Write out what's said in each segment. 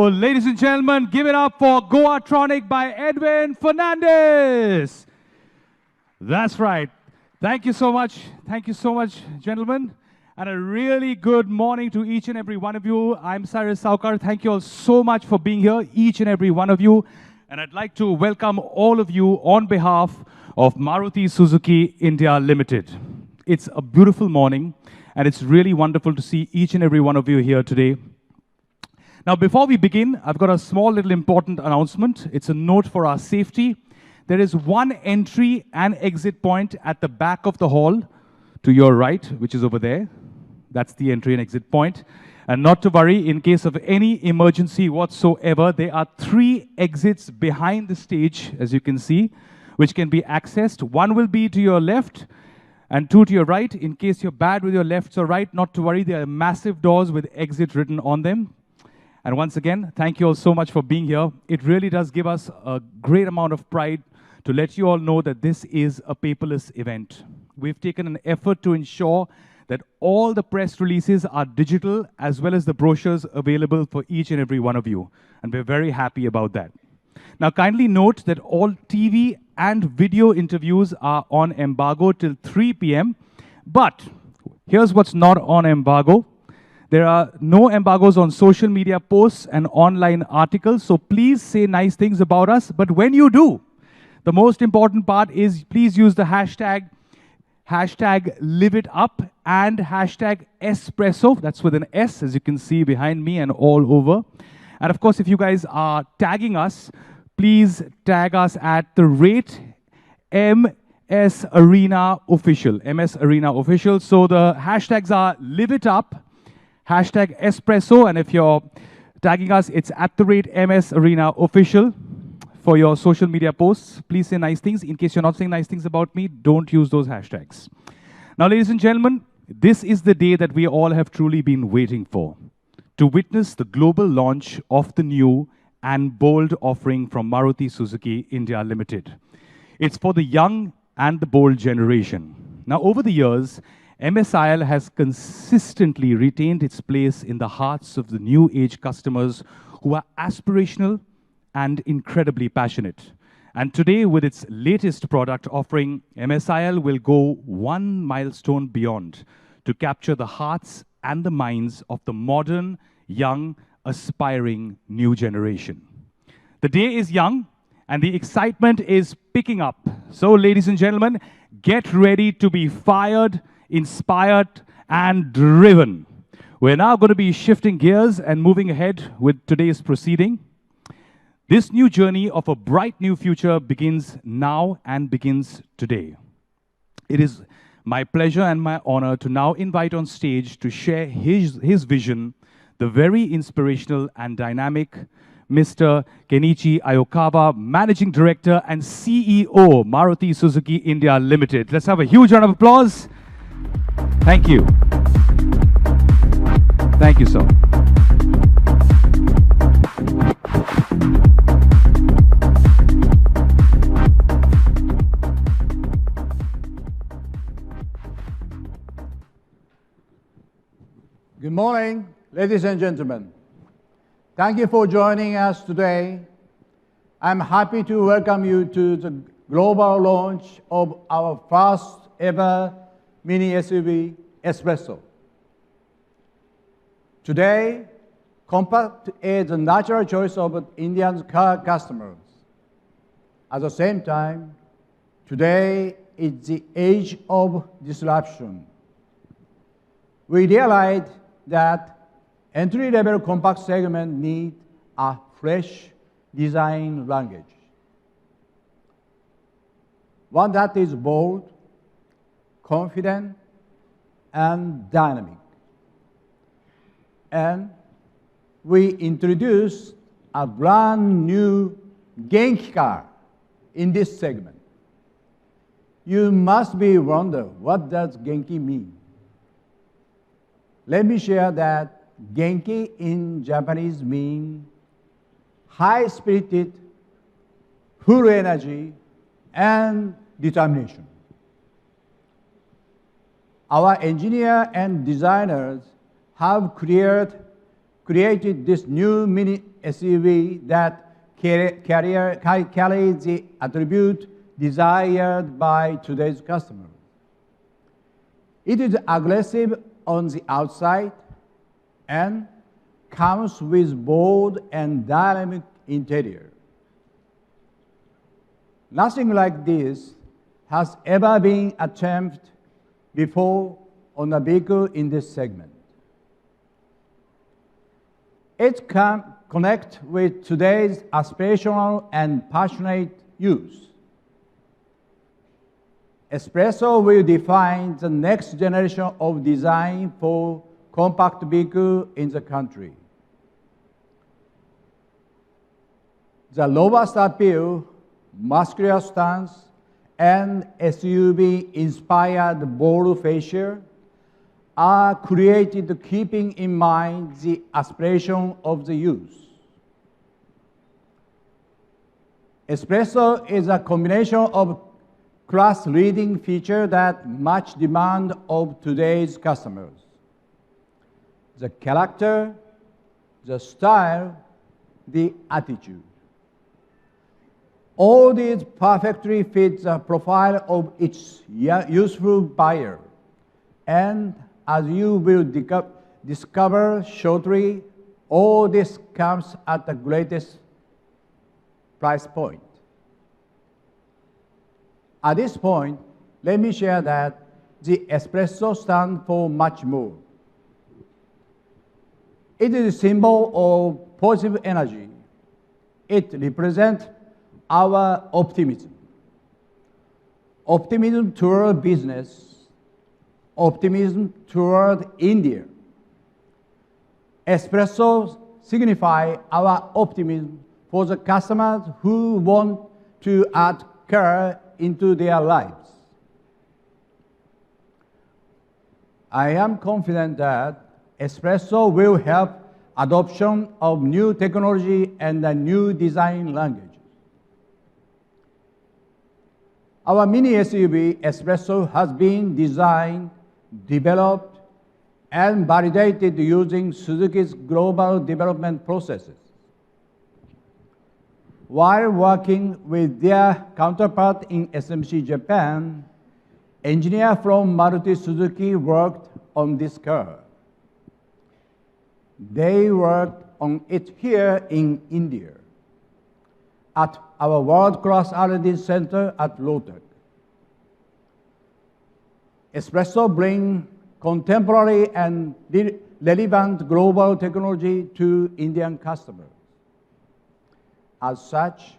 ladies and gentlemen, give it up for Goatronic by Edwin Fernandez. That's right. Thank you so much. Thank you so much, gentlemen. And a really good morning to each and every one of you. I'm Cyrus Saukar. Thank you all so much for being here, each and every one of you. And I'd like to welcome all of you on behalf of Maruti Suzuki India Limited. It's a beautiful morning, and it's really wonderful to see each and every one of you here today. Now, before we begin, I've got a small little important announcement. It's a note for our safety. There is one entry and exit point at the back of the hall to your right, which is over there. That's the entry and exit point. And not to worry, in case of any emergency whatsoever, there are 3 exits behind the stage, as you can see, which can be accessed. One will be to your left and 2 to your right. In case you're bad with your left or right, not to worry, there are massive doors with exit written on them. And once again, thank you all so much for being here. It really does give us a great amount of pride to let you all know that this is a paperless event. We've taken an effort to ensure that all the press releases are digital, as well as the brochures available for each and every one of you. And we're very happy about that. Now, kindly note that all TV and video interviews are on embargo till 3 p.m. But here's what's not on embargo. There are no embargoes on social media posts and online articles, so please say nice things about us. But when you do, the most important part is please use the hashtag #LiveItUp and hashtag S-Presso. That's with an S, as you can see behind me and all over. And of course, if you guys are tagging us, please tag us at the rate MS Arena Official. MS Arena Official. So the hashtags are #LiveItUp, hashtag Espresso, and if you're tagging us, it's at the rate MS Arena Official. For your social media posts, please say nice things. In case you're not saying nice things about me, don't use those hashtags. Now, ladies and gentlemen, this is the day that we all have truly been waiting for, to witness the global launch of the new and bold offering from Maruti Suzuki India Limited. It's for the young and the bold generation. Now, over the years, MSIL has consistently retained its place in the hearts of the new age customers who are aspirational and incredibly passionate. And today, with its latest product offering, MSIL will go one milestone beyond to capture the hearts and the minds of the modern, young, aspiring new generation. The day is young, and the excitement is picking up. So, ladies and gentlemen, get ready to be fired, inspired, and driven. We're now going to be shifting gears and moving ahead with today's proceeding. This new journey of a bright new future begins now and begins today. It is my pleasure and my honor to now invite on stage to share his vision, the very inspirational and dynamic Mr. Kenichi Ayokawa, Managing Director and CEO, Maruti Suzuki India Limited. Let's have a huge round of applause. Thank you. Thank you, sir. Good morning, ladies and gentlemen. Thank you for joining us today. I'm happy to welcome you to the global launch of our first ever mini SUV, S-Presso. Today, compact is a natural choice of Indian car customers. At the same time, today is the age of disruption. We realized that entry-level compact segment need a fresh design language. One that is bold, confident, and dynamic. And we introduced a brand new Genki car in this segment. You must be wondering, what does Genki mean? Let me share that Genki in Japanese means high-spirited, full energy, and determination. Our engineers and designers have created created this new mini SUV that carries the attribute desired by today's customer. It is aggressive on the outside and comes with bold and dynamic interior. Nothing like this has ever been attempted before on a vehicle in this segment. It can connect with today's aspirational and passionate youth. S-Presso will define the next generation of design for compact vehicle in the country. The robust appeal, muscular stance, and SUV-inspired bold fascia are created keeping in mind the aspiration of the youth. S-Presso is a combination of class-leading features that match demand of today's customers. The character, the style, the attitude. All these perfectly fit the profile of its youthful buyer. And as you will discover shortly, all this comes at the greatest price point. At this point, let me share that the S-Presso stands for much more. It is a symbol of positive energy. It represents our optimism. Optimism toward business, optimism toward India. S-Presso signifies our optimism for the customers who want to add care into their lives. I am confident that S-Presso will help adoption of new technology and a new design language. Our mini SUV S-Presso has been designed, developed, and validated using Suzuki's global development processes. While working with their counterpart in SMC Japan, engineers from Maruti Suzuki worked on this car. They worked on it here in India at our world-class R&D center at Lotek. S-Presso brings contemporary and relevant global technology to Indian customers. As such,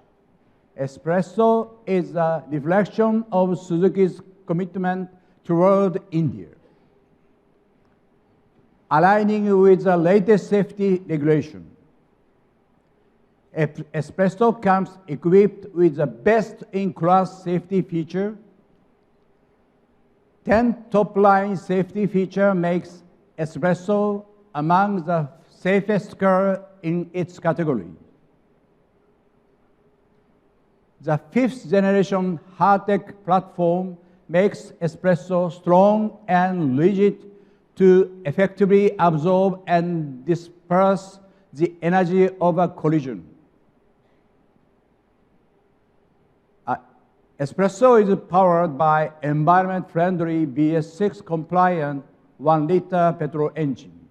S-Presso is a reflection of Suzuki's commitment toward India, aligning with the latest safety regulation. S-Presso comes equipped with the best-in-class safety feature. 10 top-line safety features makes S-Presso among the safest car in its category. The 5th generation high-tech platform makes S-Presso strong and rigid to effectively absorb and disperse the energy of a collision. S-Presso is powered by environment-friendly BS6-compliant 1-liter petrol engine.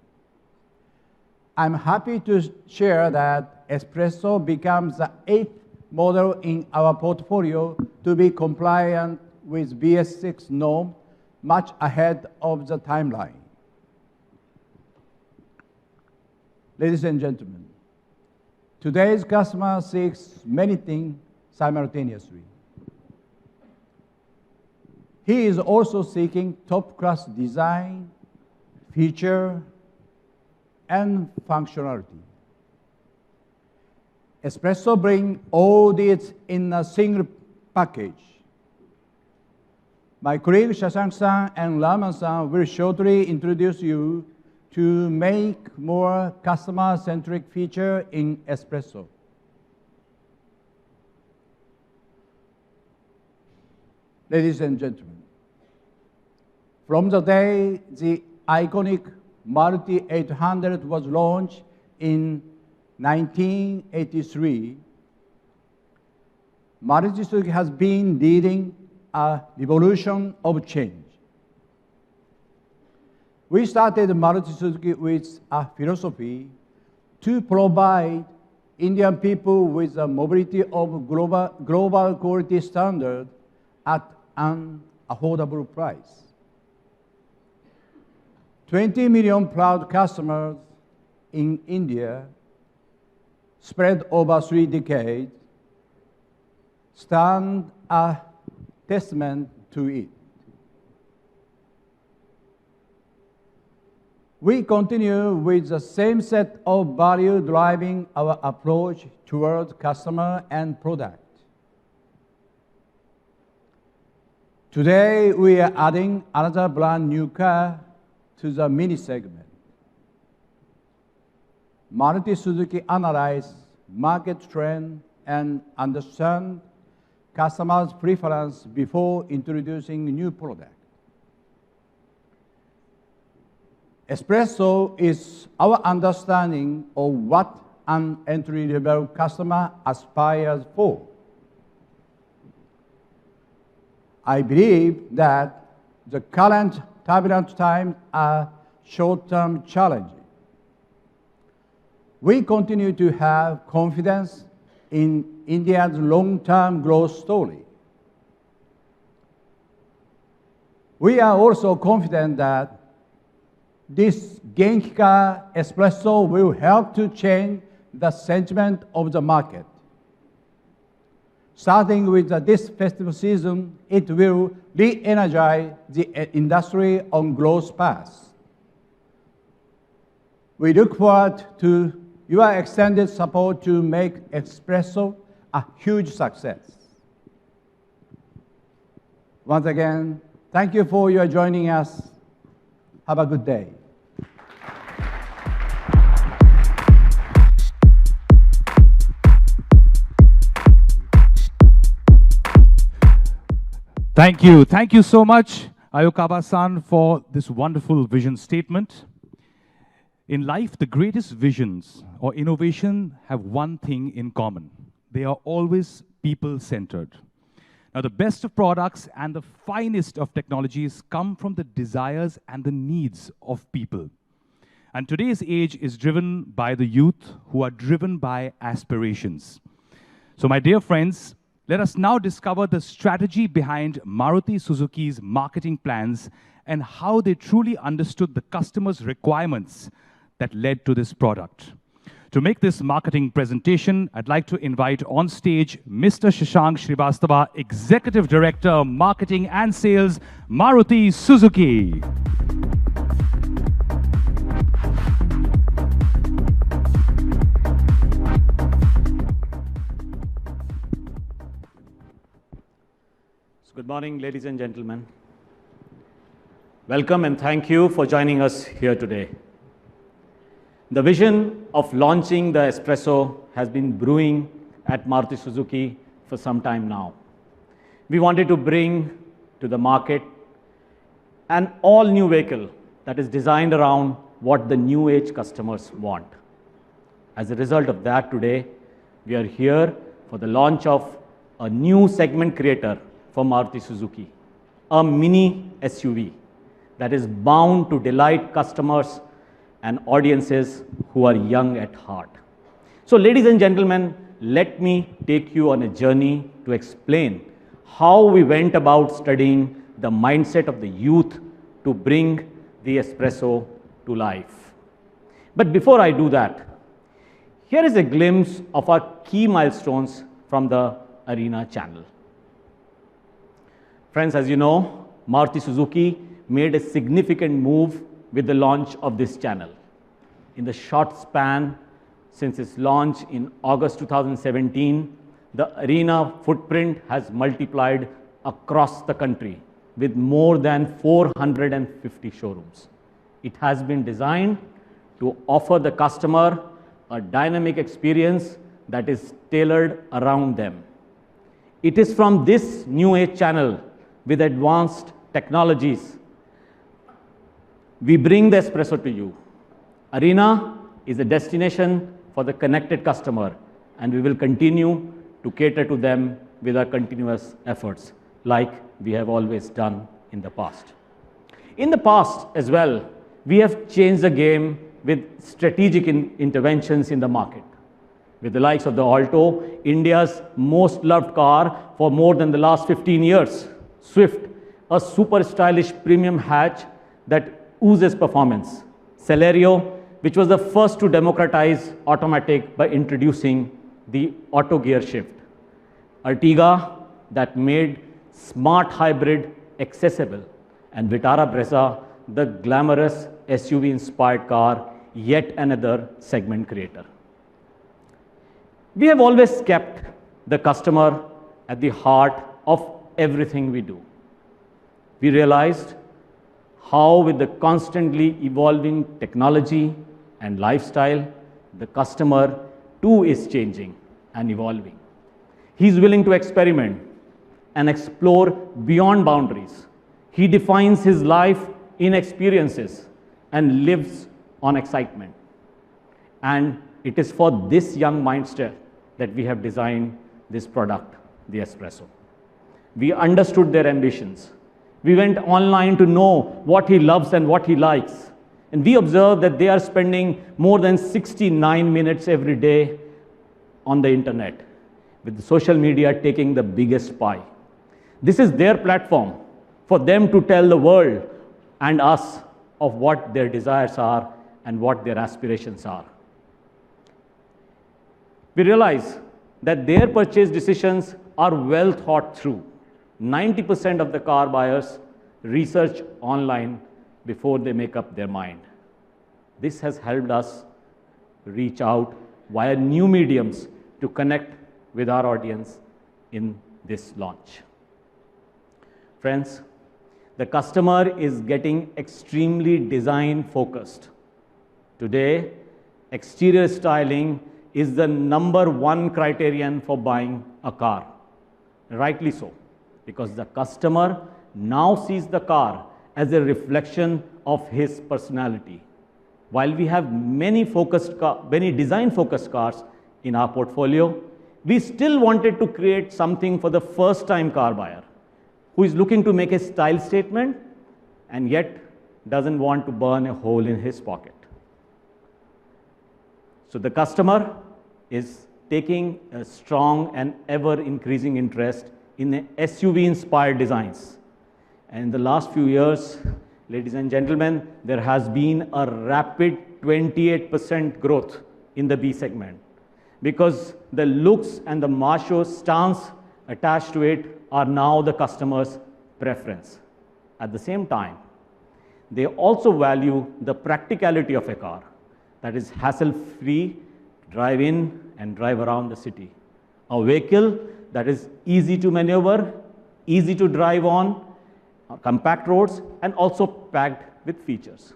I'm happy to share that S-Presso becomes the 8th model in our portfolio to be compliant with BS6 norm, much ahead of the timeline. Ladies and gentlemen, today's customer seeks many things simultaneously. He is also seeking top-class design, feature, and functionality. S-Presso brings all these in a single package. My colleagues Shashank-san and Raman-san will shortly introduce you to make more customer-centric feature in S-Presso. Ladies and gentlemen, from the day the iconic Maruti 800 was launched in 1983, Maruti Suzuki has been leading a revolution of change. We started Maruti Suzuki with a philosophy to provide Indian people with a mobility of global quality standard at an affordable price. 20 million proud customers in India, spread over 3 decades, stand a testament to it. We continue with the same set of values driving our approach towards customer and product. Today, we are adding another brand new car to the mini segment. Maruti Suzuki analyzes market trend and understands customers' preference before introducing new product. S-Presso is our understanding of what an entry-level customer aspires for. I believe that the current turbulent times are short-term challenges. We continue to have confidence in India's long-term growth story. We are also confident that this Genki car S-Presso will help to change the sentiment of the market. Starting with this festival season, it will re-energize the industry on growth path. We look forward to your extended support to make S-Presso a huge success. Once again, thank you for your joining us. Have a good day. Thank you. Thank you so much, Ayokaba-san, for this wonderful vision statement. In life, the greatest visions or innovation have one thing in common. They are always people-centered. Now, the best of products and the finest of technologies come from the desires and the needs of people. And today's age is driven by the youth who are driven by aspirations. So, my dear friends, let us now discover the strategy behind Maruti Suzuki's marketing plans and how they truly understood the customer's requirements that led to this product. To make this marketing presentation, I'd like to invite on stage Mr. Shashank Srivastava, Executive Director, Marketing and Sales, Maruti Suzuki. Good morning, ladies and gentlemen. Welcome and thank you for joining us here today. The vision of launching the S-Presso has been brewing at Maruti Suzuki for some time now. We wanted to bring to the market an all-new vehicle that is designed around what the new age customers want. As a result of that, today we are here for the launch of a new segment creator for Maruti Suzuki, a mini SUV that is bound to delight customers and audiences who are young at heart. So, ladies and gentlemen, let me take you on a journey to explain how we went about studying the mindset of the youth to bring the S-Presso to life. But before I do that, here is a glimpse of our key milestones from the Arena channel. Friends, as you know, Maruti Suzuki made a significant move with the launch of this channel. In the short span since its launch in August 2017, the Arena footprint has multiplied across the country with more than 450 showrooms. It has been designed to offer the customer a dynamic experience that is tailored around them. It is from this new age channel with advanced technologies we bring the S-Presso to you. Arena is a destination for the connected customer, and we will continue to cater to them with our continuous efforts, like we have always done in the past. In the past as well, we have changed the game with strategic interventions in the market. With the likes of the Alto, India's most loved car for more than the last 15 years, Swift, a super stylish premium hatch that oozes performance, Celerio, which was the first to democratize automatic by introducing the auto gear shift, Ertiga, that made smart hybrid accessible, and Vitara Brezza, the glamorous SUV-inspired car, yet another segment creator. We have always kept the customer at the heart of everything we do. We realized how, with the constantly evolving technology and lifestyle, the customer too is changing and evolving. He's willing to experiment and explore beyond boundaries. He defines his life in experiences and lives on excitement. And it is for this young mindset that we have designed this product, the S-Presso. We understood their ambitions. We went online to know what he loves and what he likes. And we observed that they are spending more than 69 minutes every day on the internet, with social media taking the biggest pie. This is their platform for them to tell the world and us of what their desires are and what their aspirations are. We realize that their purchase decisions are well thought through. 90% of the car buyers research online before they make up their mind. This has helped us reach out via new mediums to connect with our audience in this launch. Friends, the customer is getting extremely design focused. Today, exterior styling is the #1 criterion for buying a car. Rightly so, because the customer now sees the car as a reflection of his personality. While we have many design-focused cars in our portfolio, we still wanted to create something for the first-time car buyer who is looking to make a style statement and yet doesn't want to burn a hole in his pocket. So the customer is taking a strong and ever-increasing interest in the SUV-inspired designs. And in the last few years, ladies and gentlemen, there has been a rapid 28% growth in the B segment, because the looks and the macho stance attached to it are now the customer's preference. At the same time, they also value the practicality of a car that is hassle-free, drive in and drive around the city. A vehicle that is easy to maneuver, easy to drive on compact roads, and also packed with features.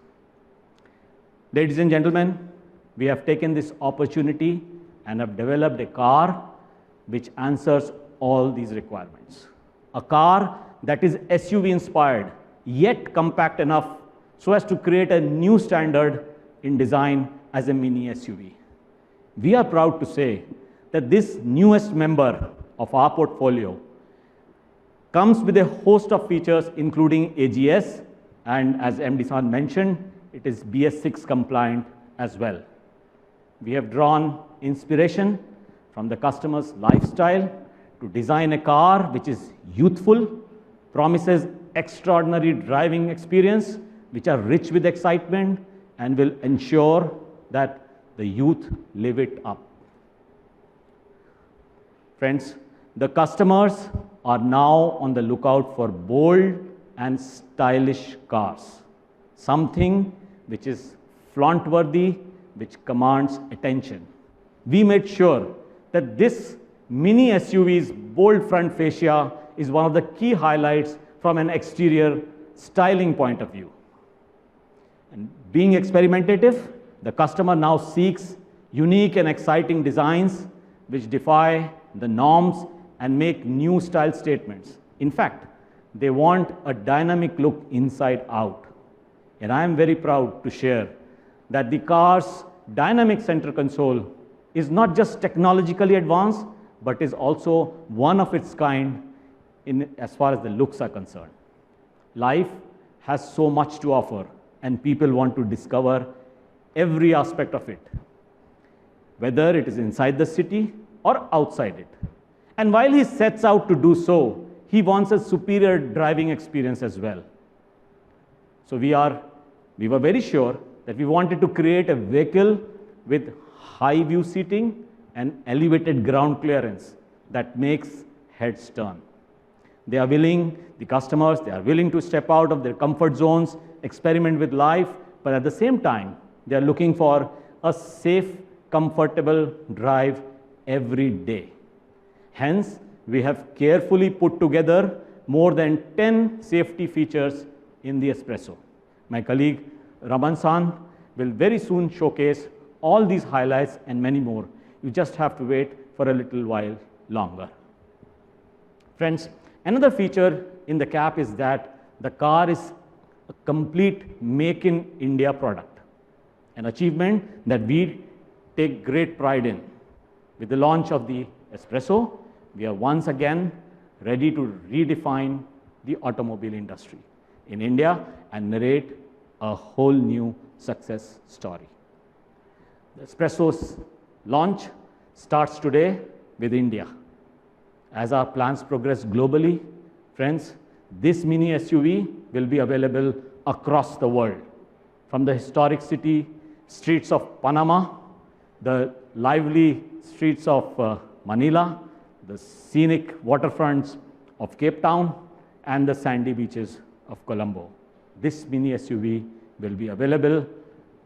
Ladies and gentlemen, we have taken this opportunity and have developed a car which answers all these requirements. A car that is SUV inspired, yet compact enough so as to create a new standard in design as a mini SUV. We are proud to say that this newest member of our portfolio comes with a host of features including AGS, and as MD San mentioned, it is BS6 compliant as well. We have drawn inspiration from the customer's lifestyle to design a car which is youthful, promises extraordinary driving experience, which are rich with excitement, and will ensure that the youth live it up. Friends, the customers are now on the lookout for bold and stylish cars, something which is flaunt-worthy, which commands attention. We made sure that this mini SUV's bold front fascia is one of the key highlights from an exterior styling point of view. And being experimentative, the customer now seeks unique and exciting designs which defy the norms and make new style statements. In fact, they want a dynamic look inside out. And I am very proud to share that the cars dynamic center console is not just technologically advanced, but is also one of its kind as far as the looks are concerned. Life has so much to offer, and people want to discover every aspect of it, whether it is inside the city or outside it. And while he sets out to do so, he wants a superior driving experience as well. So we were very sure that we wanted to create a vehicle with high view seating and elevated ground clearance that makes heads turn. The customers are willing to step out of their comfort zones, experiment with life, but at the same time, they are looking for a safe, comfortable drive every day. Hence, we have carefully put together more than 10 safety features in the S-Presso. My colleague Raman-san will very soon showcase all these highlights and many more. You just have to wait for a little while longer. Friends, another feature in the cab is that the car is a complete Make in India product, an achievement that we take great pride in. With the launch of the S-Presso, we are once again ready to redefine the automobile industry in India and narrate a whole new success story. The S-Presso's launch starts today with India. As our plans progress globally, friends, this mini SUV will be available across the world, from the historic streets of Panama, the lively streets of Manila, the scenic waterfronts of Cape Town, and the sandy beaches of Colombo. This mini SUV will be available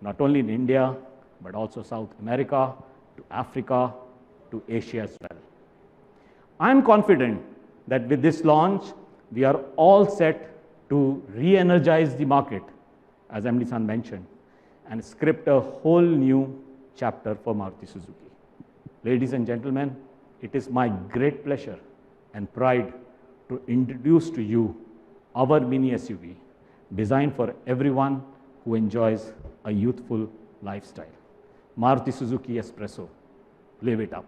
not only in India, but also South America, to Africa, to Asia as well. I am confident that with this launch, we are all set to re-energize the market, as MD-san mentioned, and script a whole new chapter for Maruti Suzuki. Ladies and gentlemen, it is my great pleasure and pride to introduce to you our mini SUV, designed for everyone who enjoys a youthful lifestyle. Maruti Suzuki S-Presso. Live it up.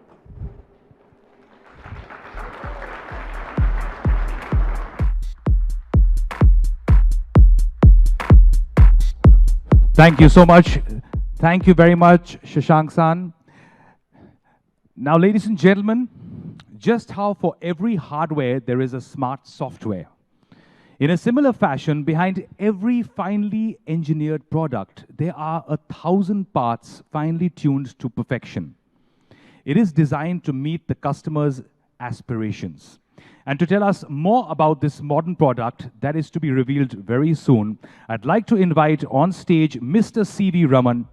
Thank you so much. Thank you very much, Shashank-san. Now, ladies and gentlemen, just how for every hardware there is a smart software. In a similar fashion, behind every finely engineered product, there are 1,000 parts finely tuned to perfection. It is designed to meet the customer's aspirations. And to tell us more about this modern product that is to be revealed very soon, I'd like to invite on stage Mr. C.V. Raman,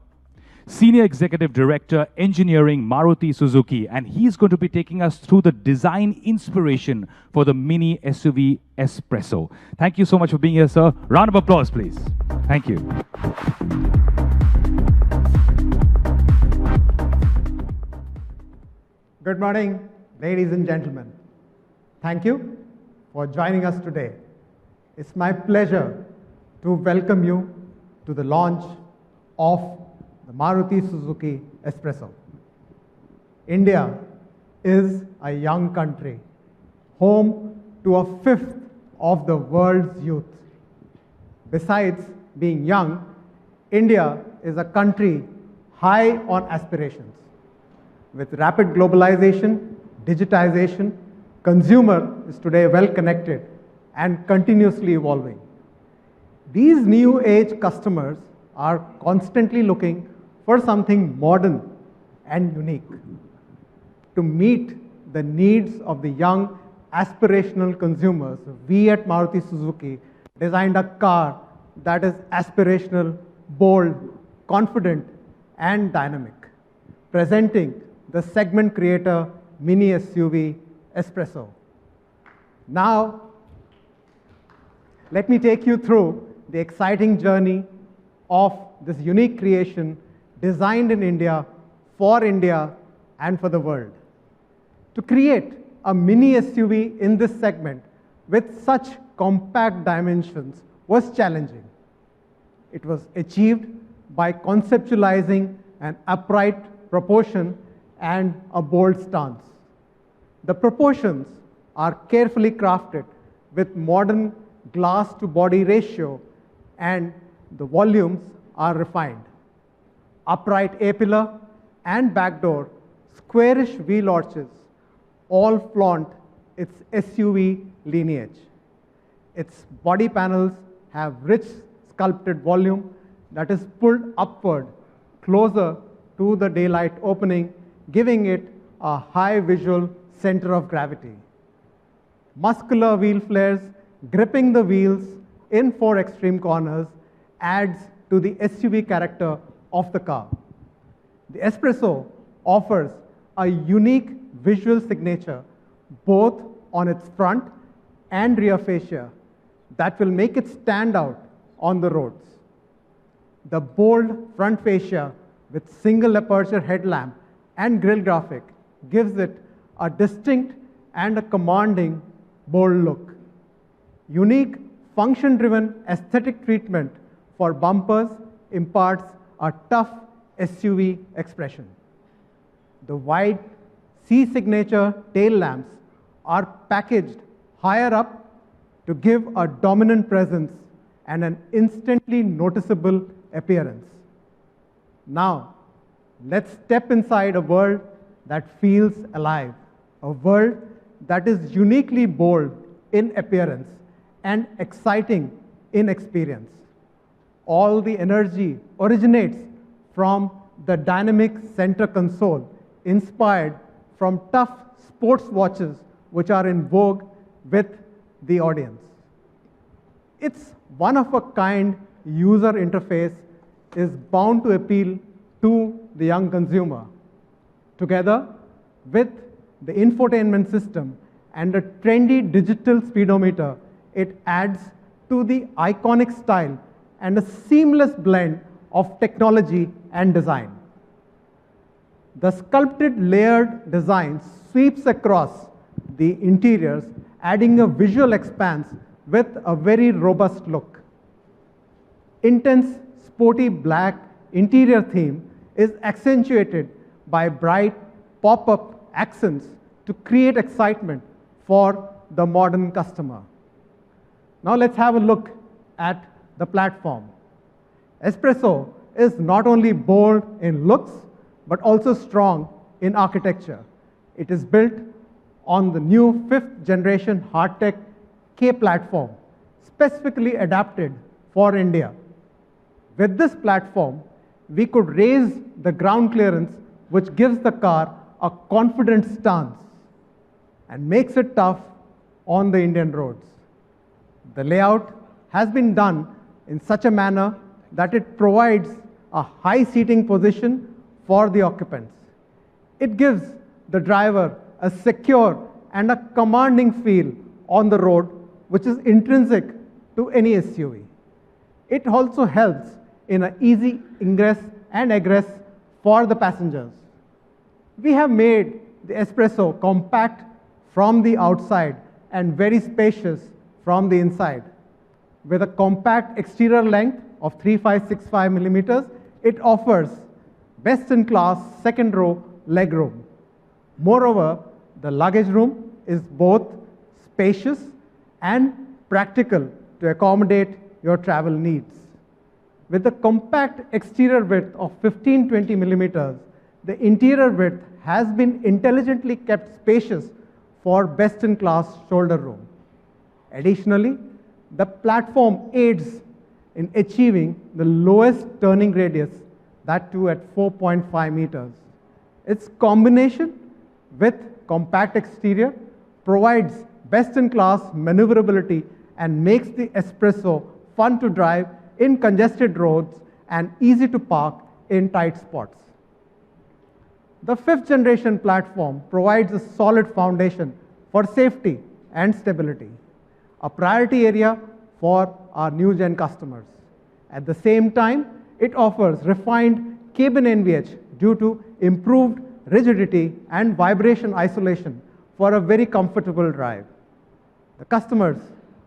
Senior Executive Director, Engineering, Maruti Suzuki, and he's going to be taking us through the design inspiration for the mini SUV S-Presso. Thank you so much for being here, sir. Round of applause, please. Thank you. Good morning, ladies and gentlemen. Thank you for joining us today. It's my pleasure to welcome you to the launch of the Maruti Suzuki S-Presso. India is a young country, home to a fifth of the world's youth. Besides being young, India is a country high on aspirations. With rapid globalization, digitization, consumer is today well connected and continuously evolving. These new age customers are constantly looking for something modern and unique. To meet the needs of the young aspirational consumers, we at Maruti Suzuki designed a car that is aspirational, bold, confident, and dynamic, presenting the segment creator mini SUV S-Presso. Now, let me take you through the exciting journey of this unique creation designed in India, for India, and for the world. To create a mini SUV in this segment with such compact dimensions was challenging. It was achieved by conceptualizing an upright proportion, and a bold stance. The proportions are carefully crafted with modern glass-to-body ratio, and the volumes are refined. Upright A-pillar and back door, squarish wheel arches, all flaunt its SUV lineage. Its body panels have rich sculpted volume that is pulled upward closer to the daylight opening, giving it a high visual center of gravity. Muscular wheel flares gripping the wheels in 4 extreme corners adds to the SUV character of the car. The S-Presso offers a unique visual signature both on its front and rear fascia that will make it stand out on the roads. The bold front fascia with single aperture headlamp and grille graphic gives it a distinct and a commanding bold look. Unique function-driven aesthetic treatment for bumpers imparts a tough SUV expression. The wide C-signature tail lamps are packaged higher up to give a dominant presence and an instantly noticeable appearance. Now, let's step inside a world that feels alive, a world that is uniquely bold in appearance and exciting in experience. All the energy originates from the dynamic center console, inspired from tough sports watches which are in vogue with the audience. Its one-of-a-kind user interface is bound to appeal to the young consumer. Together with the infotainment system and a trendy digital speedometer, it adds to the iconic style and a seamless blend of technology and design. The sculpted layered design sweeps across the interiors, adding a visual expanse with a very robust look. Intense, sporty black interior theme is accentuated by bright pop-up accents to create excitement for the modern customer. Now let's have a look at the platform. S-Presso is not only bold in looks, but also strong in architecture. It is built on the new 5th generation hardtech K platform, specifically adapted for India. With this platform, we could raise the ground clearance, which gives the car a confident stance and makes it tough on the Indian roads. The layout has been done in such a manner that it provides a high seating position for the occupants. It gives the driver a secure and a commanding feel on the road, which is intrinsic to any SUV. It also helps in an easy ingress and egress for the passengers. We have made the S-Presso compact from the outside and very spacious from the inside. With a compact exterior length of 3565 millimeters, it offers best-in-class second-row legroom. Moreover, the luggage room is both spacious and practical to accommodate your travel needs. With a compact exterior width of 1520 millimeters, the interior width has been intelligently kept spacious for best-in-class shoulder room. Additionally, the platform aids in achieving the lowest turning radius, that too at 4.5 meters. Its combination with compact exterior provides best-in-class maneuverability and makes the S-Presso fun to drive in congested roads and easy to park in tight spots. The 5th generation platform provides a solid foundation for safety and stability, a priority area for our new gen customers. At the same time, it offers refined cabin NVH due to improved rigidity and vibration isolation for a very comfortable drive. The customers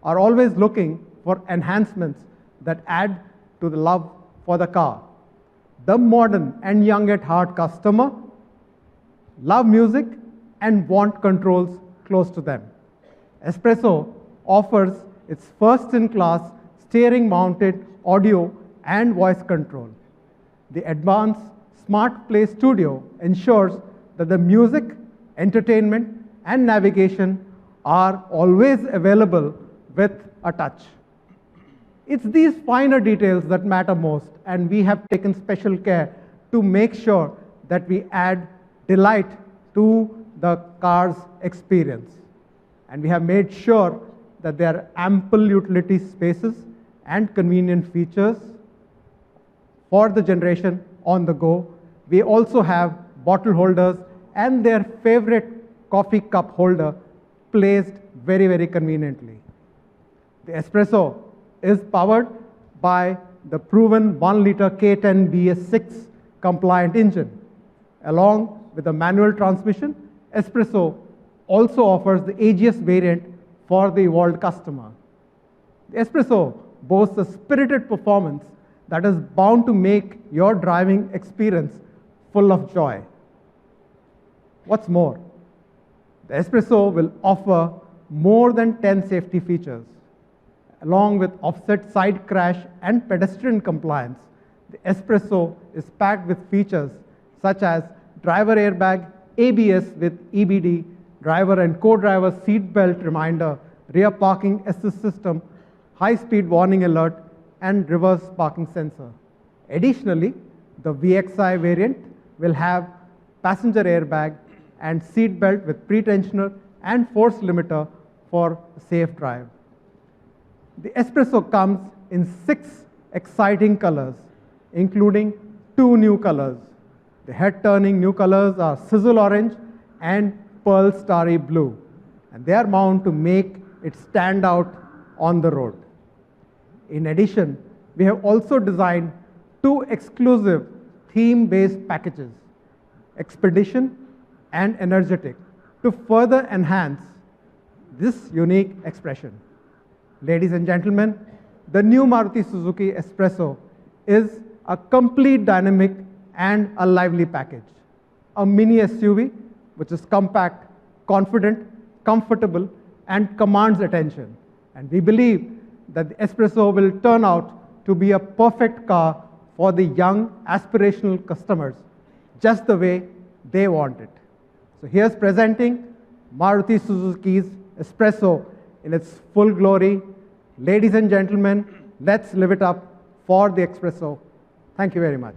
are always looking for enhancements that add to the love for the car. the modern and young at heart customer love music and want controls close to them. S-Presso offers its first-in-class steering-mounted audio and voice control. The advanced Smart Play Studio ensures that the music, entertainment, and navigation are always available with a touch. It's these finer details that matter most, and we have taken special care to make sure that we add delight to the car's experience. And we have made sure that there are ample utility spaces and convenient features for the generation on the go. We also have bottle holders and their favorite coffee cup holder placed very, very conveniently. The S-Presso is powered by the proven 1-liter K10 BS6 compliant engine. Along with a manual transmission, S-Presso also offers the AGS variant for the evolved customer. The S-Presso boasts a spirited performance that is bound to make your driving experience full of joy. What's more, the S-Presso will offer more than 10 safety features. Along with offset side crash and pedestrian compliance, the S-Presso is packed with features such as driver airbag, ABS with EBD, driver and co-driver seat belt reminder, rear parking assist system, high-speed warning alert, and reverse parking sensor. Additionally, the VXI variant will have passenger airbag and seat belt with pre-tensioner and force limiter for a safe drive. The S-Presso comes in 6 exciting colors, including 2 new colors. The head-turning new colors are Sizzle Orange and Pearl Starry Blue, and they are bound to make it stand out on the road. In addition, we have also designed 2 exclusive theme-based packages, Expedition and Energetic, to further enhance this unique expression. Ladies and gentlemen, the new Maruti Suzuki S-Presso is a complete dynamic and a lively package. A mini SUV which is compact, confident, comfortable, and commands attention. And we believe that the S-Presso will turn out to be a perfect car for the young, aspirational customers, just the way they want it. So here's presenting Maruti Suzuki's S-Presso in its full glory. Ladies and gentlemen, let's live it up for the S-Presso. Thank you very much.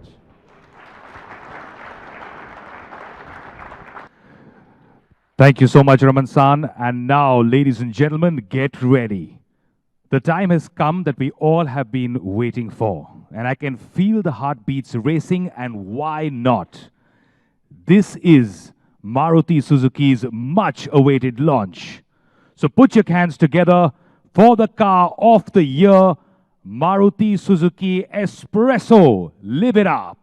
Thank you so much, Raman-san. And now, ladies and gentlemen, get ready. The time has come that we all have been waiting for. And I can feel the heartbeats racing, and why not? This is Maruti Suzuki's much-awaited launch. So put your hands together for the car of the year, Maruti Suzuki S-Presso. Live it up.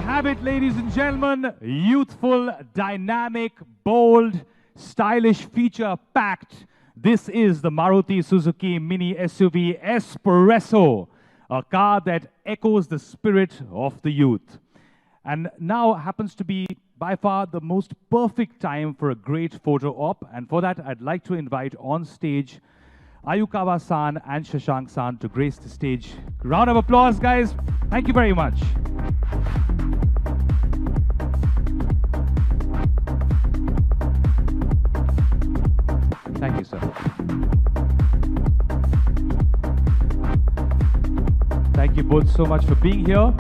have it, ladies and gentlemen. Youthful, dynamic, bold, stylish, feature-packed. This is the Maruti Suzuki Mini SUV S-Presso, a car that echoes the spirit of the youth. And now happens to be by far the most perfect time for a great photo op. And for that, I'd like to invite on stage Ayukawa-san and Shashank-san to grace the stage. Round of applause, guys. Thank you very much. Thank you, sir. Thank you both so much for being here.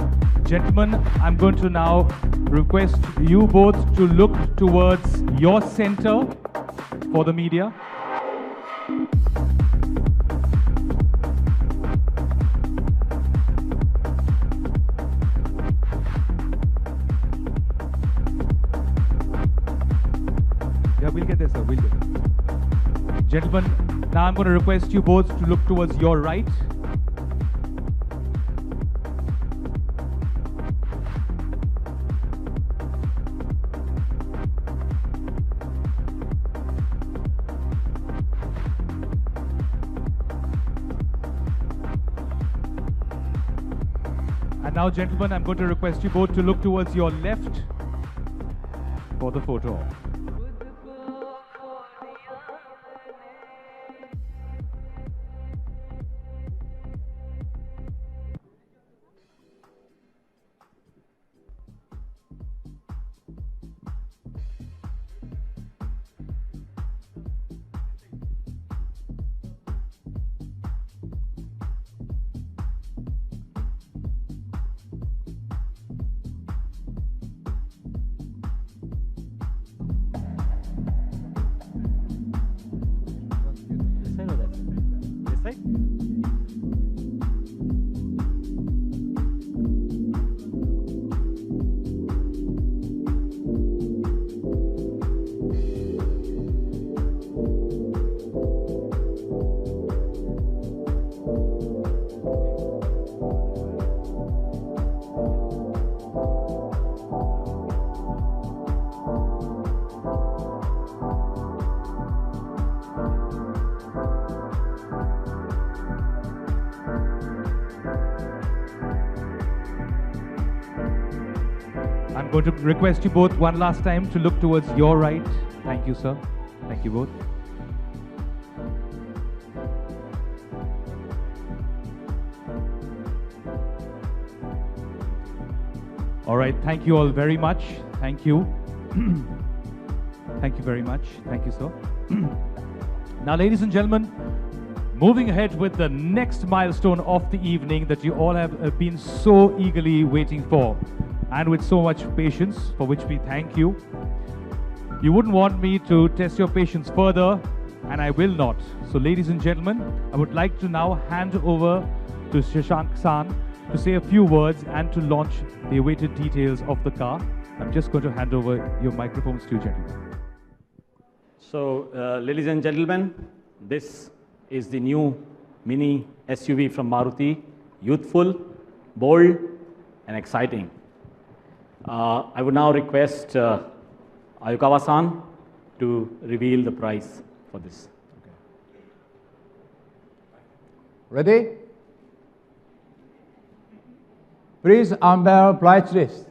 Gentlemen, I'm going to now request you both to look towards your center for the media. Yeah, we'll get there, sir. We'll get there. Gentlemen, now I'm going to request you both to look towards your right. And now, gentlemen, I'm going to request you both to look towards your left for the photo op. I'm going to request you both one last time to look towards your right. Thank you, sir. Thank you both. All right, thank you all very much. Thank you. Thank you very much. Thank you, sir. Now, ladies and gentlemen, moving ahead with the next milestone of the evening that you all have been so eagerly waiting for, and with so much patience, for which we thank you. You wouldn't want me to test your patience further, and I will not. So, ladies and gentlemen, I would like to now hand over to Shashank-san to say a few words and to launch the awaited details of the car. I'm just going to hand over your microphones to you, gentlemen. So, ladies and gentlemen, this is the new Mini SUV from Maruti. Youthful, bold, and exciting. I would now request Ayukawa-san to reveal the price for this. Okay. Ready? Please unveil price list.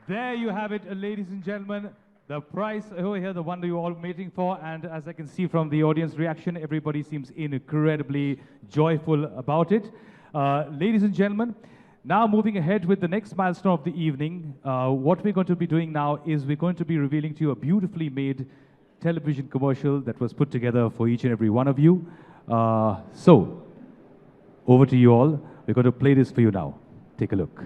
There you have it, ladies and gentlemen. The price over here, the one that you're all waiting for, and as I can see from the audience reaction, everybody seems incredibly joyful about it. Ladies and gentlemen, now moving ahead with the next milestone of the evening, what we're going to be doing now is we're going to be revealing to you a beautifully made television commercial that was put together for each and every one of you. So, over to you all. We're going to play this for you now. Take a look.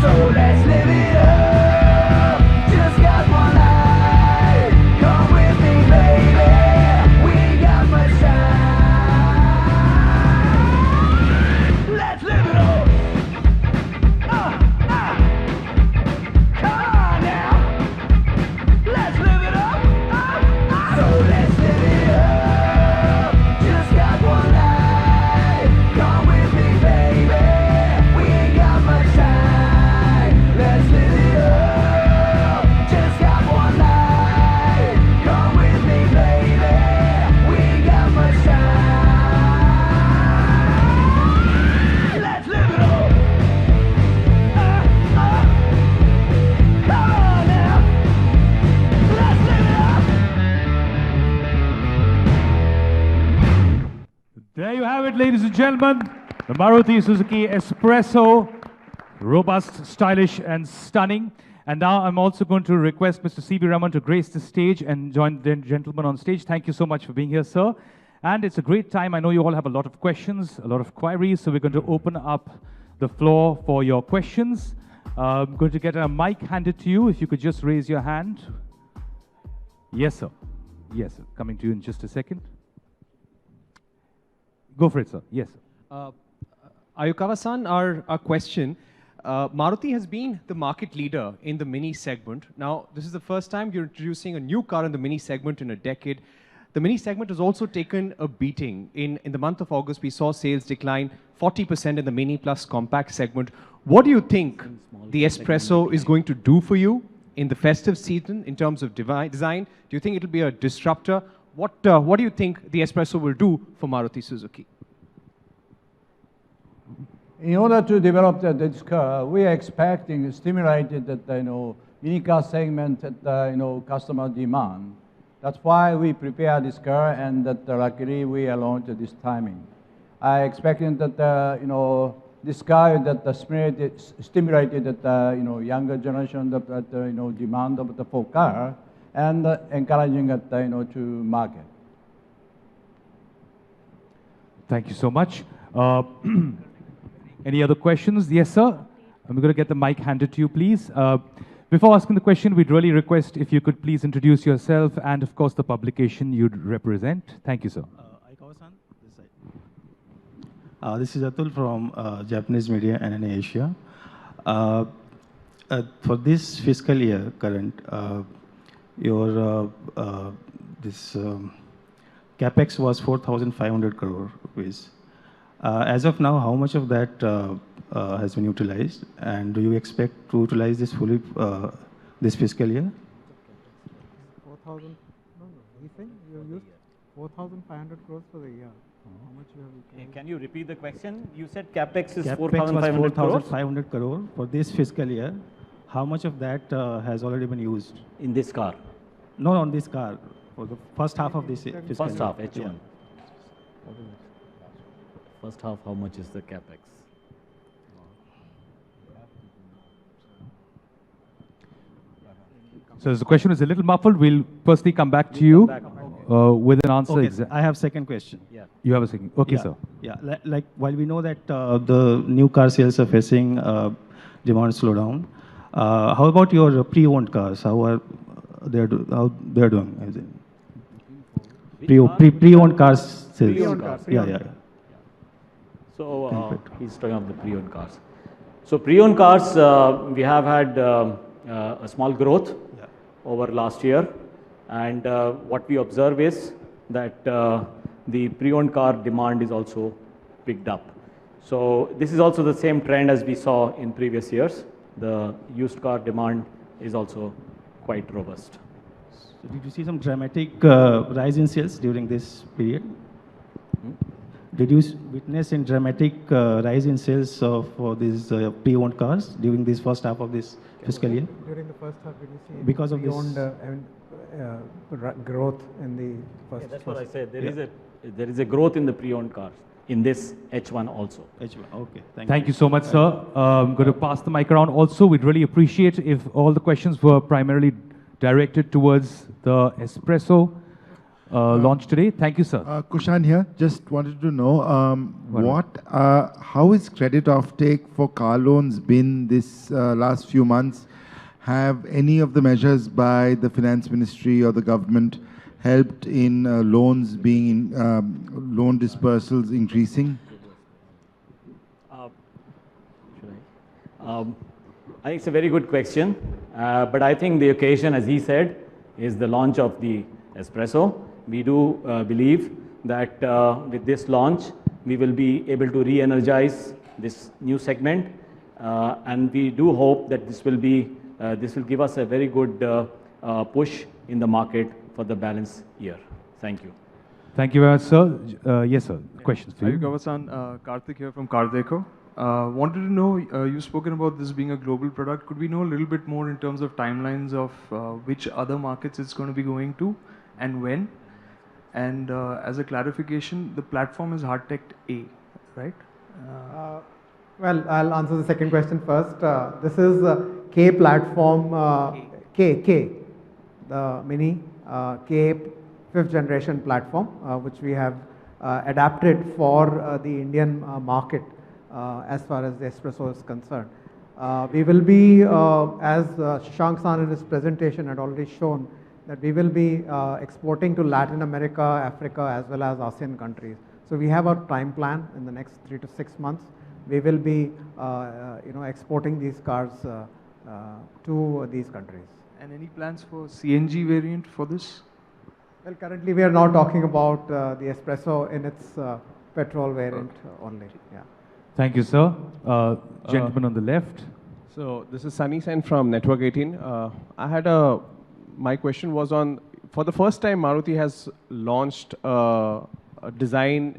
So let's live it up. Just got one night. Come with me, baby. We ain't got much time. Let's live it up. Come on now. Let's live it up. So let's live it up. Just got one night. Come with me, baby. We ain't got much time. Let's live it up. Just got one night. Come with me, baby. We ain't got much time. Let's live it up. Come on now. Let's live it up. There you have it, ladies and gentlemen. The Maruti Suzuki S-Presso. Robust, stylish, and stunning. And now I'm also going to request Mr. C.V. Raman to grace the stage and join the gentleman on stage. Thank you so much for being here, sir. And it's a great time. I know you all have a lot of questions, a lot of queries, so we're going to open up the floor for your questions. I'm going to get a mic handed to you. If you could just raise your hand. Yes, sir. Yes, sir. Coming to you in just a second. Go for it, sir. Yes, sir. Ayukawa-san, our question. Maruti has been the market leader in the Mini segment. Now, this is the first time you're introducing a new car in the Mini segment in a decade. The Mini segment has also taken a beating. In the month of August, we saw sales decline 40% in the Mini plus compact segment. What do you think the S-Presso is going to do for you in the festive season in terms of design? Do you think it'll be a disruptor? What do you think the S-Presso will do for Maruti Suzuki? In order to develop this car, we are expecting stimulated that mini car segment that customer demand. That's why we prepare this car, and that luckily we are launched at this timing. I expecting that this car that stimulated that younger generation that demand of the full car, and encouraging it to market. Thank you so much. Any other questions? Yes, sir. I'm going to get the mic handed to you, please. Before asking the question, we'd really request if you could please introduce yourself and, of course, the publication you'd represent. Thank you, sir. Aikawa-san, this side. This is Atul from Japanese Media and Asia. For this fiscal year, current, your this capex was 4,500 crore rupees. As of now, how much of that has been utilized, and do you expect to utilize this fully this fiscal year? 4,000. No, he's saying you used 4,500 crores for the year. How much you have utilized? Can you repeat the question? You said capex is Capex 4,500 was crores 4,500 crore for this fiscal year. How much of that has already been used? in this car. Not on this car, for the first half of this fiscal First year. half, H1. Yeah. First half, how much is the capex? So the question is a little muffled. We'll firstly come back to you with an answer. Okay, I have second question. Yeah. You have a second. Okay, Yeah. sir. Yeah, like while we know that the new car sales are facing demand slowdown, how about your pre-owned cars? How they're doing? As in pre-owned cars sales. Pre-owned cars. Yeah. So he's talking of the pre-owned cars. So pre-owned cars, we have had a small growth over last year, and what we observe is that the pre-owned car demand is also picked up. So this is also the same trend as we saw in previous years. The used car demand is also quite robust. So did you see some dramatic rise in sales during this period? witnessed a dramatic rise in sales of these pre-owned cars during this first half of this fiscal year? During the first half, did you see Because of this- growth in the first? Yeah, that's what I said. There is a growth in the pre-owned cars in this H1 also. H1. Okay. Thank you so much, sir. I'm going to pass the mic around. Also, we'd really appreciate if all the questions were primarily directed towards the S-Presso launch today. Thank you, sir. Kushan here. Just wanted to know how is credit offtake for car loans been this last few months? Have any of the measures by the finance ministry or the government helped in loans being loan dispersals increasing? I think it's a very good question, but I think the occasion, as he said, is the launch of the S-Presso. We do believe that with this launch, we will be able to re-energize this new segment, and we do hope that this will give us a very good push in the market for the balance year. Thank you. Thank you very much, sir. Yes, sir. Questions for you. Ayukawa-san, Karthik here from Cardeco. Wanted to know, you've spoken about this being a global product. Could we know a little bit more in terms of timelines of which other markets it's going to be going to and when? And as a clarification, the platform is Hardtech A, right? Well, I'll answer the second question first. This is K platform, K, the Mini K 5th generation platform, which we have adapted for the Indian market as far as the S-Presso is concerned. We will be, as Shashank-san in his presentation had already shown, that we will be exporting to Latin America, Africa, as well as ASEAN countries. So we have a time plan in the next 3 to 6 months. We will be, exporting these cars to these countries. And any plans for CNG variant for this? Well, currently we are now talking about the S-Presso in its petrol variant only. Yeah. Thank you, sir. Gentleman on the left. So this is Sunny Sen from Network 18. My question was on, for the first time, Maruti has launched a design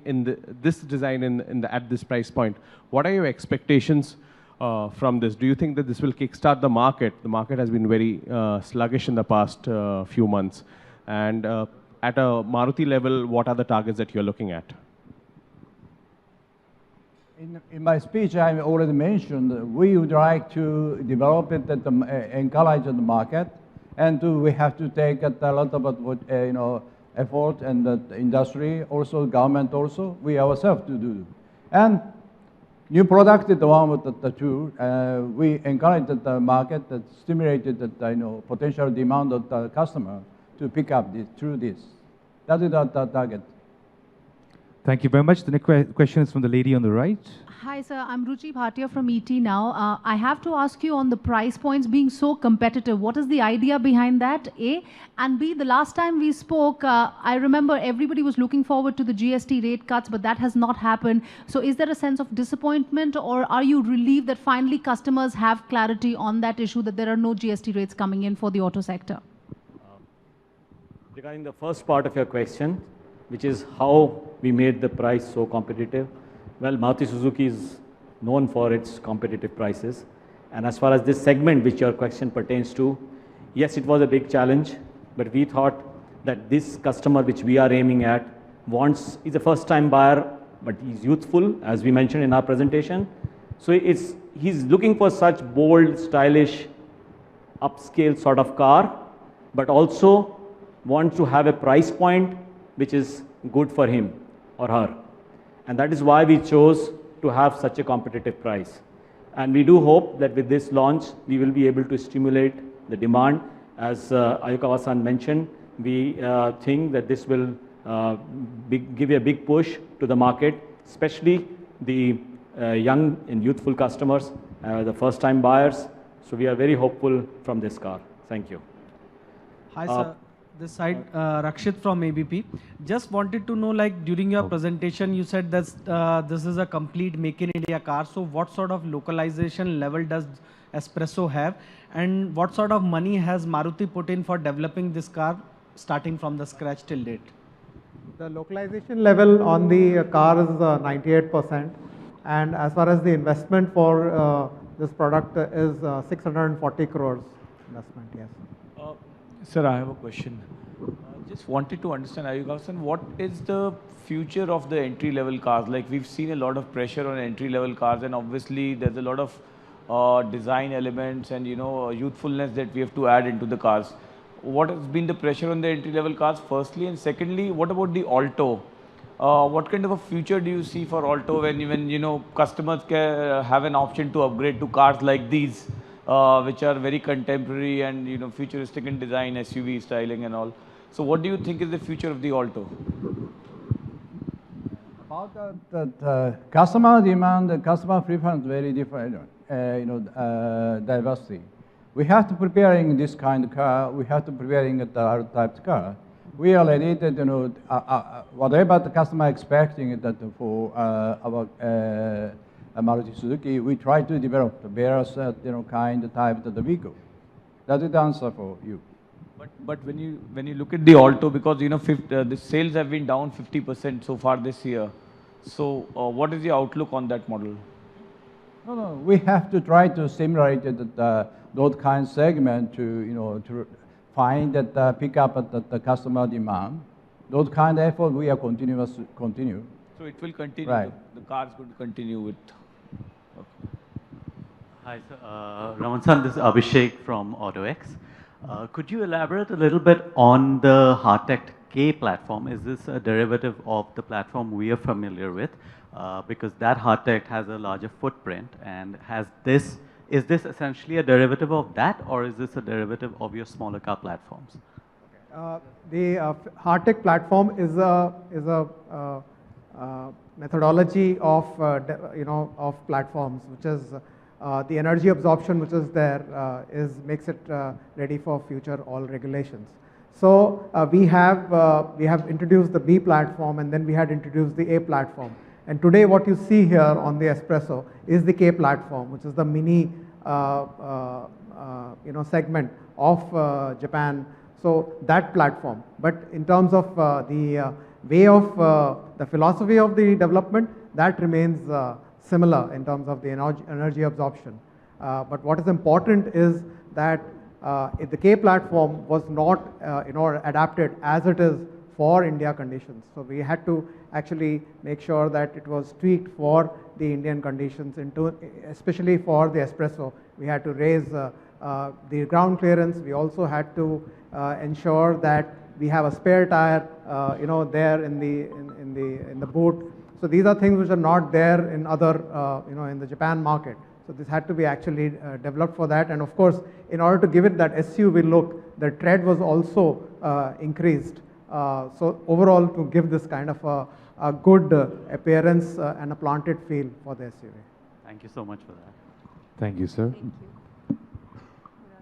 at this price point. What are your expectations from this? Do you think that this will kickstart the market? The market has been very sluggish in the past few months. And at a Maruti level, what are the targets that you're looking at? In my speech, I already mentioned we would like to develop it at encourage the market, and we have to take a lot of effort, and the industry also, government also, we ourselves to do. And new product is the one with the two. We encourage the market that stimulated the potential demand of the customer to pick up through this. That is the target. Thank you very much. The next question is from the lady on the right. Hi, sir. I'm Ruchi Bhatia from ET now. I have to ask you on the price points being so competitive. What is the idea behind that, A? And B, the last time we spoke, I remember everybody was looking forward to the GST rate cuts, but that has not happened. So is there a sense of disappointment, or are you relieved that finally customers have clarity on that issue, that there are no GST rates coming in for the auto sector? Regarding the first part of your question, which is how we made the price so competitive. Well, Maruti Suzuki is known for its competitive prices. And as far as this segment, which your question pertains to, yes, it was a big challenge, but we thought that this customer which we are aiming at is a first-time buyer, but he's youthful, as we mentioned in our presentation. So he's looking for such bold, stylish, upscale sort of car, but also wants to have a price point which is good for him or her. And that is why we chose to have such a competitive price. And we do hope that with this launch, we will be able to stimulate the demand. As Ayukawa-san mentioned, we think that this will give a big push to the market, especially the young and youthful customers, the first-time buyers. So we are very hopeful from this car. Thank you. Hi, sir. This side, Rakshit from ABP. Just wanted to know, like during your presentation, you said that this is a complete Make in India car. So what sort of localization level does S-Presso have? And what sort of money has Maruti put in for developing this car, starting from the scratch till date? The localization level on the car is 98%, and as far as the investment for this product is 640 crores investment, yes. Sir, I have a question. Just wanted to understand, Ayugasan, what is the future of the entry-level cars? Like we've seen a lot of pressure on entry-level cars, and obviously there's a lot of design elements and youthfulness that we have to add into the cars. What has been the pressure on the entry-level cars, firstly, and secondly, what about the Alto? What kind of a future do you see for Alto when even customers can have an option to upgrade to cars like these, which are very contemporary and futuristic in design, SUV styling and all? So what do you think is the future of the Alto? About the customer demand, the customer preference very different, diversity. We have to preparing this kind of car. We have to preparing the other type car. We are ready to, whatever the customer expecting that for our Maruti Suzuki, we try to develop the various kind of type of the vehicle. That is the answer for you. But when you look at the Alto, because the sales have been down 50% so far this year. So what is the outlook on that model? No, we have to try to stimulate those kind of segment to find that pick up the customer demand. Those kind of effort we are continue. So it will continue. Right. The cars could continue with. Okay. Hi, sir. Raman-san, this is Abhishek from AutoX. Could you elaborate a little bit on the Heartect K platform? Is this a derivative of the platform we are familiar with? Because that Heartect has a larger footprint, and is this essentially a derivative of that, or is this a derivative of your smaller car platforms? The Heartect platform is a methodology of of platforms, which is the energy absorption which is there makes it ready for future all regulations. So we have introduced the B platform, and then we had introduced the A platform. And today what you see here on the S-Presso is the K platform, which is the mini segment of Japan. So that platform. But in terms of the way of the philosophy of the development, that remains similar in terms of the energy absorption. But what is important is that the K platform was not adapted as it is for India conditions. So we had to actually make sure that it was tweaked for the Indian conditions, especially for the S-Presso. We had to raise the ground clearance. We also had to ensure that we have a spare tire, there in the boot. So these are things which are not there in other, in the Japan market. So this had to be actually developed for that. And of course, in order to give it that SUV look, the tread was also increased. So overall, to give this kind of a good appearance and a planted feel for the SUV. Thank you so much for that. Thank you, sir. Thank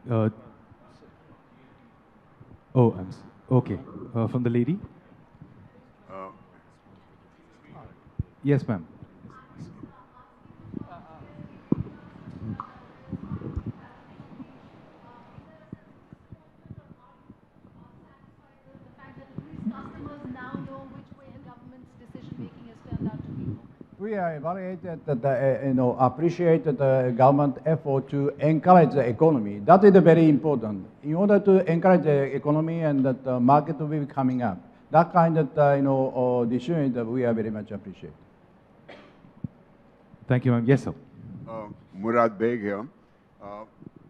you. Okay. From the lady? Yes, ma'am. We are evaluated that appreciate the government effort to encourage the economy. That is very important. In order to encourage the economy and that the market will be coming up, that kind of decision that we are very much appreciate. Thank you, ma'am. Yes, sir. Murad Beg here.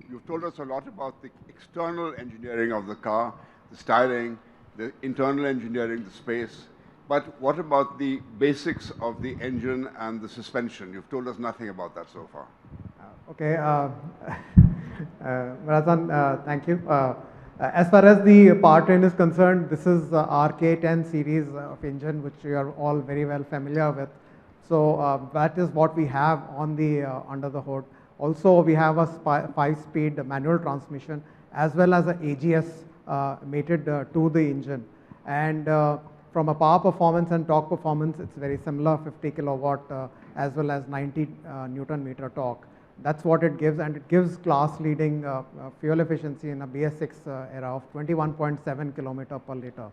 You've told us a lot about the external engineering of the car, the styling, the internal engineering, the space. But what about the basics of the engine and the suspension? You've told us nothing about that so far. Okay, Marazan, thank you. As far as the powertrain is concerned, this is our K10 series of engine, which you are all very well familiar with. So that is what we have on the under the hood. Also, we have a 5-speed manual transmission as well as an AGS mated to the engine. And from a power performance and torque performance, it's very similar, 50 kilowatt as well as 90 Newton meter torque. That's what it gives, and it gives class-leading fuel efficiency in a BS6 era of 21.7 kilometer per liter.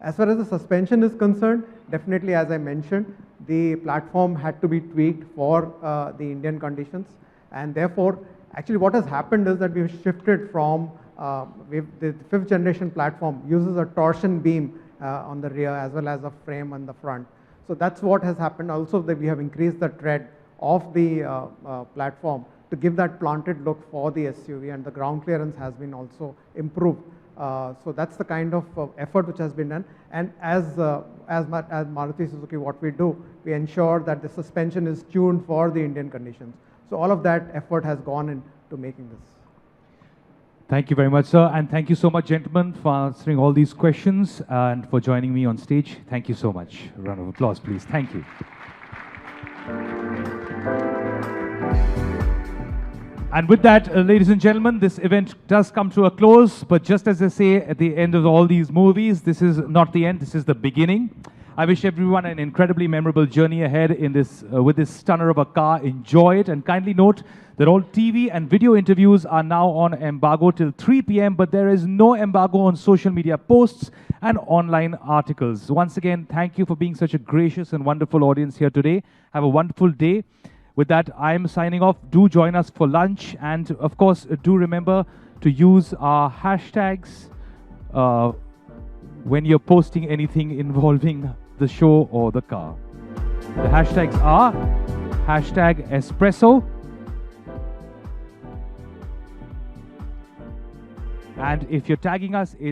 As far as the suspension is concerned, definitely as I mentioned, the platform had to be tweaked for the Indian conditions, and therefore, actually what has happened is that we've shifted from, the fifth generation platform uses a torsion beam on the rear as well as a frame on the front. So that's what has happened. Also, that we have increased the tread of the platform to give that planted look for the SUV, and the ground clearance has been also improved. So that's the kind of effort which has been done. And as Maruti Suzuki, what we do, we ensure that the suspension is tuned for the Indian conditions. So all of that effort has gone into making this. Thank you very much, sir. And thank you so much, gentlemen, for answering all these questions and for joining me on stage. Thank you so much. A round of applause, please. Thank you. And with that, ladies and gentlemen, this event does come to a close. But just as they say at the end of all these movies, this is not the end, this is the beginning. I wish everyone an incredibly memorable journey ahead in this, with this stunner of a car. Enjoy it, and kindly note that all TV and video interviews are now on embargo till 3 p.m., but there is no embargo on social media posts and online articles. Once again, thank you for being such a gracious and wonderful audience here today. Have a wonderful day. With that, I'm signing off. Do join us for lunch, and of course, do remember to use our hashtags when you're posting anything involving the show or the car. The hashtags are #Espresso, and if you're tagging us, it's